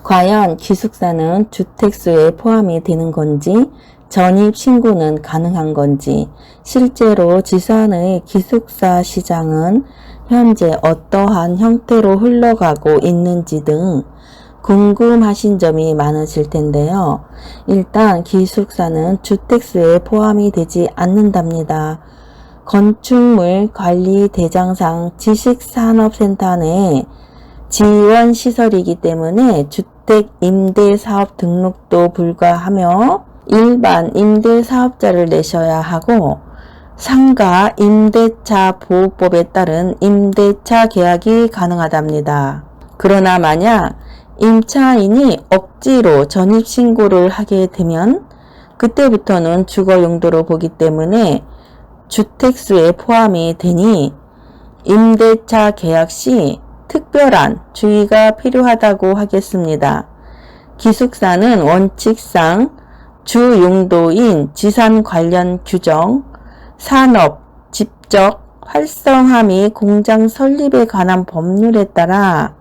과연 기숙사는 주택수에 포함이 되는 건지, 전입신고는 가능한 건지, 실제로 지산의 기숙사 시장은 현재 어떠한 형태로 흘러가고 있는지 등 궁금하신 점이 많으실 텐데요. 일단 기숙사는 주택수에 포함이 되지 않는답니다. 건축물관리대장상 지식산업센터 내 지원시설이기 때문에 주택임대사업 등록도 불가하며 일반 임대사업자를 내셔야 하고 상가 임대차 보호법에 따른 임대차 계약이 가능하답니다. 그러나 만약 임차인이 억지로 전입신고를 하게 되면 그때부터는 주거용도로 보기 때문에 주택수에 포함이 되니 임대차 계약 시 특별한 주의가 필요하다고 하겠습니다. 기숙사는 원칙상 주용도인 지산 관련 규정, 산업, 집적, 활성화 및 공장 설립에 관한 법률에 따라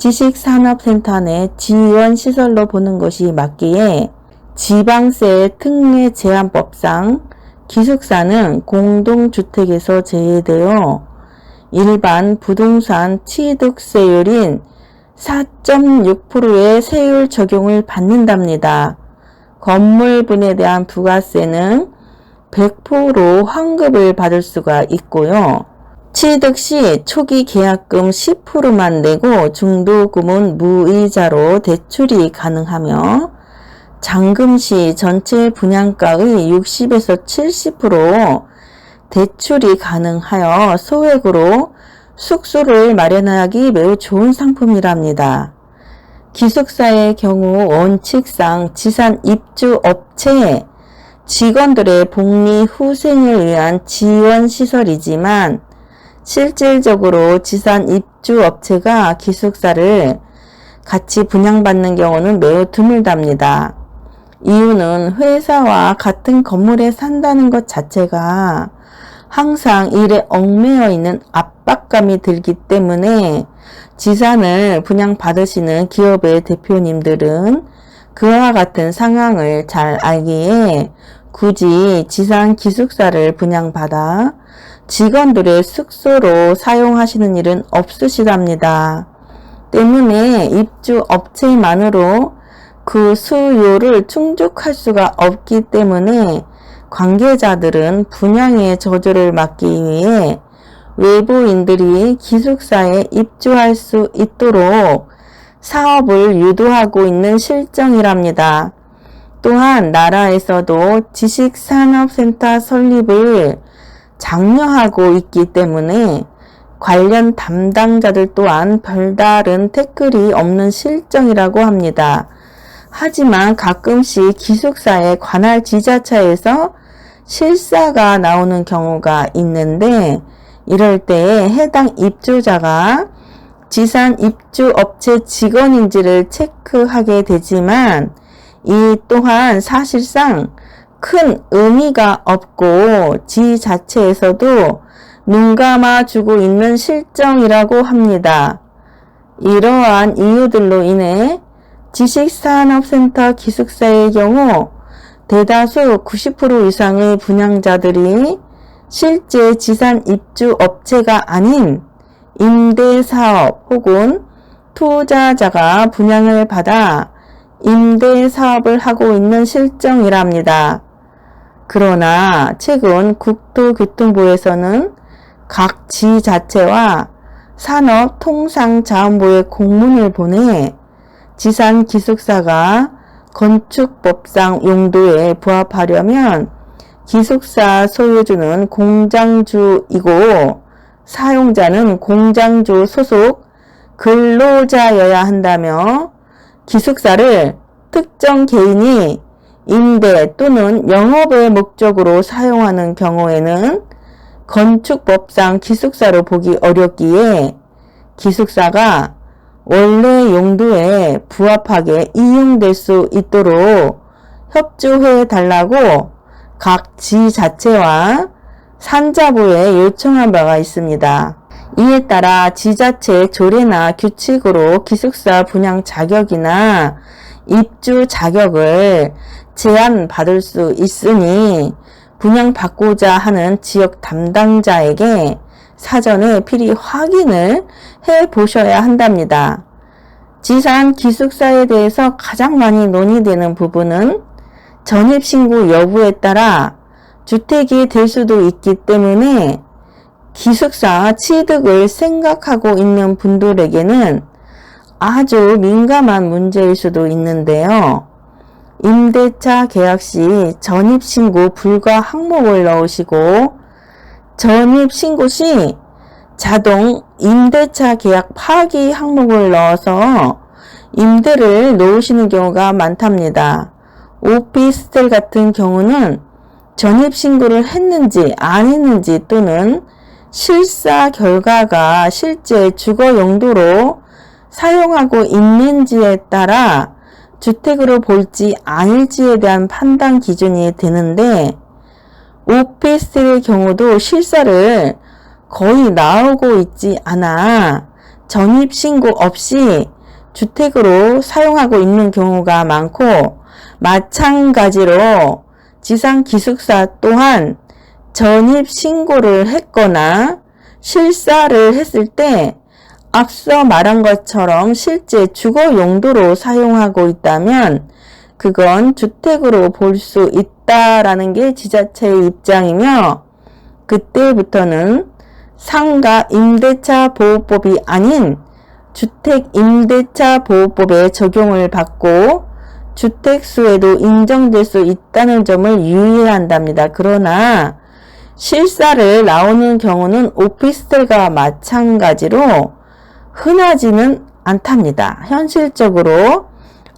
지식산업센터 내 지원시설로 보는 것이 맞기에 지방세 특례 제한법상 기숙사는 공동주택에서 제외되어 일반 부동산 취득세율인 4.6%의 세율 적용을 받는답니다. 건물분에 대한 부가세는 100% 환급을 받을 수가 있고요. 취득 시 초기 계약금 10%만 내고 중도금은 무이자로 대출이 가능하며 잔금 시 전체 분양가의 60에서 70% 대출이 가능하여 소액으로 숙소를 마련하기 매우 좋은 상품이랍니다. 기숙사의 경우 원칙상 지산 입주업체 직원들의 복리 후생을 위한 지원시설이지만 실질적으로 지산 입주업체가 기숙사를 같이 분양받는 경우는 매우 드물답니다. 이유는 회사와 같은 건물에 산다는 것 자체가 항상 일에 얽매여 있는 압박감이 들기 때문에 지산을 분양받으시는 기업의 대표님들은 그와 같은 상황을 잘 알기에 굳이 지산 기숙사를 분양받아 직원들의 숙소로 사용하시는 일은 없으시답니다. 때문에 입주업체만으로 그 수요를 충족할 수가 없기 때문에 관계자들은 분양의 저주를 막기 위해 외부인들이 기숙사에 입주할 수 있도록 사업을 유도하고 있는 실정이랍니다. 또한 나라에서도 지식산업센터 설립을 장려하고 있기 때문에 관련 담당자들 또한 별다른 태클이 없는 실정이라고 합니다. 하지만 가끔씩 기숙사의 관할 지자체에서 실사가 나오는 경우가 있는데 이럴 때에 해당 입주자가 지산 입주업체 직원인지를 체크하게 되지만 이 또한 사실상 큰 의미가 없고 지자체에서도 눈 감아주고 있는 실정이라고 합니다. 이러한 이유들로 인해 지식산업센터 기숙사의 경우 대다수 90% 이상의 분양자들이 실제 지산 입주업체가 아닌 임대사업 혹은 투자자가 분양을 받아 임대사업을 하고 있는 실정이랍니다. 그러나 최근 국토교통부에서는 각 지자체와 산업통상자원부에 공문을 보내 지산 기숙사가 건축법상 용도에 부합하려면 기숙사 소유주는 공장주이고 사용자는 공장주 소속 근로자여야 한다며 기숙사를 특정 개인이 임대 또는 영업의 목적으로 사용하는 경우에는 건축법상 기숙사로 보기 어렵기에 기숙사가 원래 용도에 부합하게 이용될 수 있도록 협조해 달라고 각 지자체와 산자부에 요청한 바가 있습니다. 이에 따라 지자체 조례나 규칙으로 기숙사 분양 자격이나 입주 자격을 제한받을 수 있으니 분양받고자 하는 지역 담당자에게 사전에 필히 확인을 해 보셔야 한답니다. 지산 기숙사에 대해서 가장 많이 논의되는 부분은 전입신고 여부에 따라 주택이 될 수도 있기 때문에 기숙사 취득을 생각하고 있는 분들에게는 아주 민감한 문제일 수도 있는데요. 임대차 계약 시 전입신고 불가 항목을 넣으시고 전입신고 시 자동 임대차 계약 파기 항목을 넣어서 임대를 놓으시는 경우가 많답니다. 오피스텔 같은 경우는 전입신고를 했는지 안 했는지 또는 실사 결과가 실제 주거 용도로 사용하고 있는지에 따라 주택으로 볼지 아닐지에 대한 판단 기준이 되는데 오피스텔의 경우도 실사를 거의 나오고 있지 않아 전입신고 없이 주택으로 사용하고 있는 경우가 많고 마찬가지로 지상 기숙사 또한 전입신고를 했거나 실사를 했을 때 앞서 말한 것처럼 실제 주거 용도로 사용하고 있다면 그건 주택으로 볼 수 있다라는 게 지자체의 입장이며 그때부터는 상가 임대차 보호법이 아닌 주택 임대차 보호법에 적용을 받고 주택수에도 인정될 수 있다는 점을 유의해야 한답니다. 그러나 실사를 나오는 경우는 오피스텔과 마찬가지로 흔하지는 않답니다. 현실적으로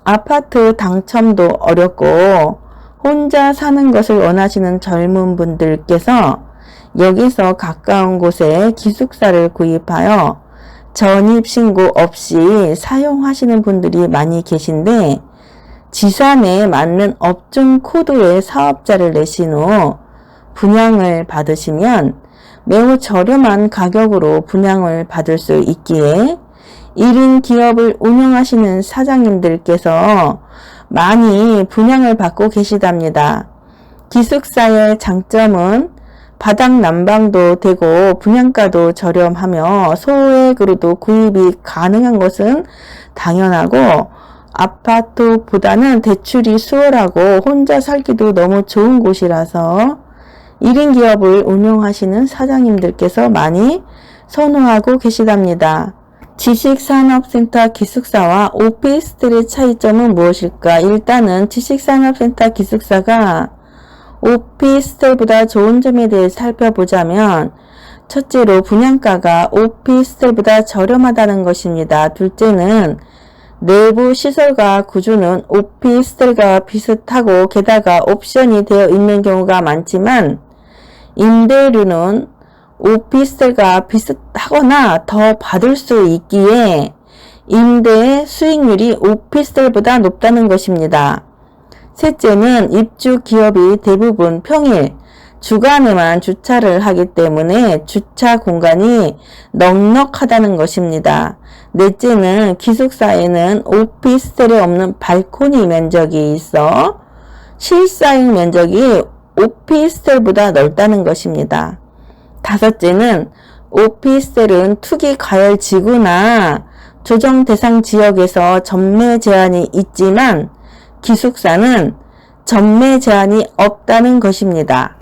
아파트 당첨도 어렵고 혼자 사는 것을 원하시는 젊은 분들께서 여기서 가까운 곳에 기숙사를 구입하여 전입신고 없이 사용하시는 분들이 많이 계신데 지산에 맞는 업종 코드의 사업자를 내신 후 분양을 받으시면 매우 저렴한 가격으로 분양을 받을 수 있기에 1인 기업을 운영하시는 사장님들께서 많이 분양을 받고 계시답니다. 기숙사의 장점은 바닥 난방도 되고 분양가도 저렴하며 소액으로도 구입이 가능한 것은 당연하고 아파트보다는 대출이 수월하고 혼자 살기도 너무 좋은 곳이라서 1인 기업을 운영하시는 사장님들께서 많이 선호하고 계시답니다. 지식산업센터 기숙사와 오피스텔의 차이점은 무엇일까? 일단은 지식산업센터 기숙사가 오피스텔보다 좋은 점에 대해 살펴보자면 첫째로 분양가가 오피스텔보다 저렴하다는 것입니다. 둘째는 내부 시설과 구조는 오피스텔과 비슷하고 게다가 옵션이 되어 있는 경우가 많지만 임대료는 오피스텔과 비슷하거나 더 받을 수 있기에 임대의 수익률이 오피스텔보다 높다는 것입니다. 셋째는 입주 기업이 대부분 평일, 주간에만 주차를 하기 때문에 주차 공간이 넉넉하다는 것입니다. 넷째는 기숙사에는 오피스텔에 없는 발코니 면적이 있어 실사용 면적이 오피스텔보다 넓다는 것입니다. 다섯째는 오피스텔은 투기 과열 지구나 조정 대상 지역에서 전매 제한이 있지만 기숙사는 전매 제한이 없다는 것입니다.